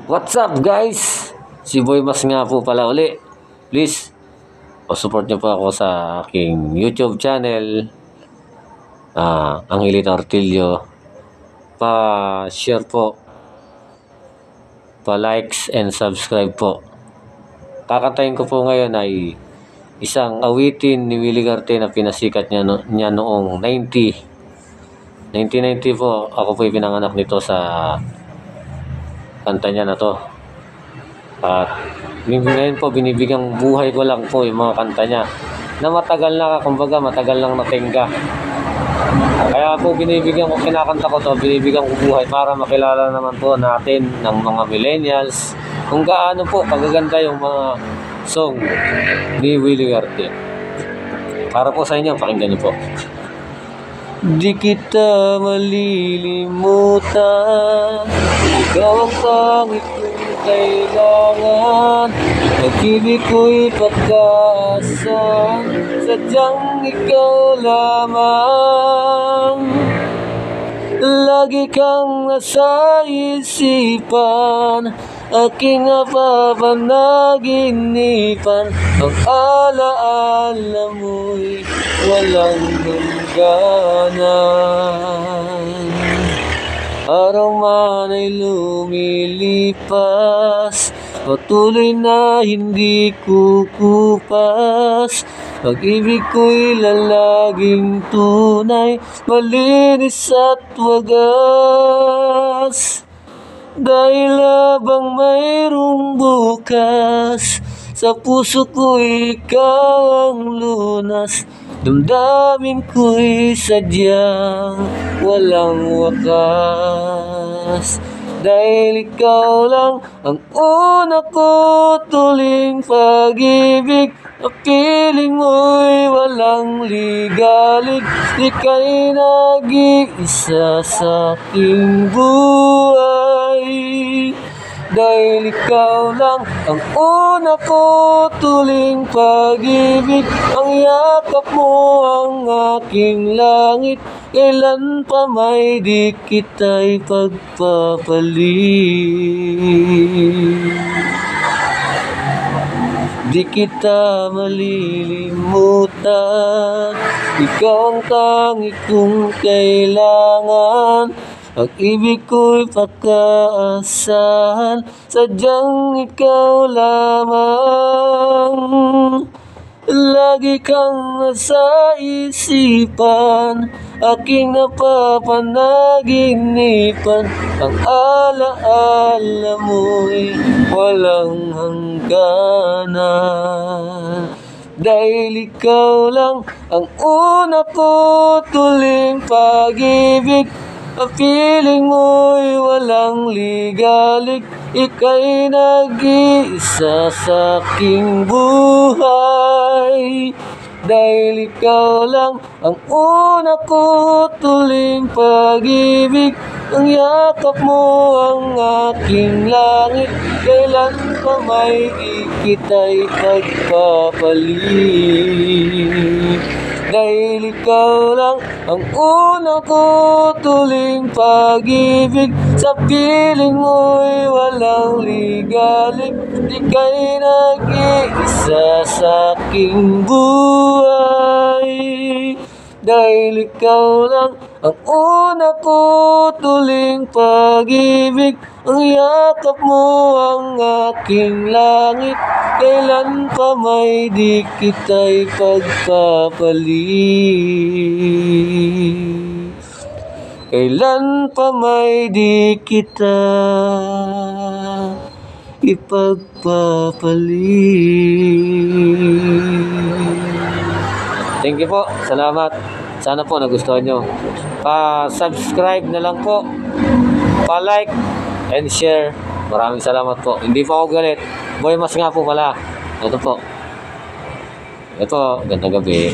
What's up guys? Si Boy Mas nga po pala uli. Please, support nyo po ako sa aking YouTube channel, Angelito Artilio. Pa-share po, pa-likes and subscribe po. Kakantayin ko po ngayon ay isang awitin ni Willie Garte na pinasikat niya noong 1990 po. Ako po pinanganak nito sa kanta niya na to. At ngayon po binibigang buhay ko lang po yung mga kanta niya na matagal na, kumbaga matagal lang natingga. Kaya po binibigyan ko, kinakanta ko to, binibigyan ko buhay para makilala naman po natin ng mga millennials kung gaano po kagaganda yung mga song ni Willie Garte. Para po sa inyo, pakinggan niyo po. Di kita malilimutan, ikaw ang pangit kong kailangan. Pag-ibig ko'y pagkaasa, sadyang ikaw lamang. Lagi kang nasa isipan, aking napapanaginipan. Ang alaala mo'y walang hangganan. Araw man ay lumilipas, patuloy na hindi kukupas. Pag-ibig ko'y lalaging tunay, malinis at wagas. Dahil habang mayroong bukas, sa puso ko'y ikaw ang lunas. Damdamin ko'y sadyang walang wakas. Dahil ikaw lang ang una ko tuling pag-ibig. Piling mo'y walang ligalig, ika'y nag-iisa sa aking buhay. Dahil ikaw lang ang una ko tuling pag-ibig. Ang yakap mo ang aking langit, kailan pa may di kita'y pagpapalit. Di kita malilimutan, ikaw ang tangi kong kailangan. Pag-ibig ko'y pagkaasahan, sadyang ikaw lamang. Lagi kang nasa isipan, aking napapanaginipan. Ang alaala mo'y walang hangganan. Dahil ikaw lang ang una ko tuling pag-ibig. Piling mo'y walang ligalig, ika'y nag-iisa sa aking buhay. Dahil ikaw lang ang una ko tuling pag-ibig. Ang yakap mo ang aking langit, kailan pa may ikita'y pagpapalit. Dahil ikaw lang ang una ko tuling pag-ibig. Sa piling mo'y walang ligalig, ika'y nag-iisa sa aking buhay. Dahil ikaw lang ang una ko tuling pag-ibig. Ang yakap mo ang aking langit, kailan pa may di kita'y pagpapalit. Kailan pa may di kita ipagpapalit. Thank you po, salamat. Sana po nagustuhan nyo. Pa-subscribe na lang po, pa-like and share. Maraming salamat po. Hindi po ako galit. Boy Mas nga po pala. Ito po. Ito, gandang gabi.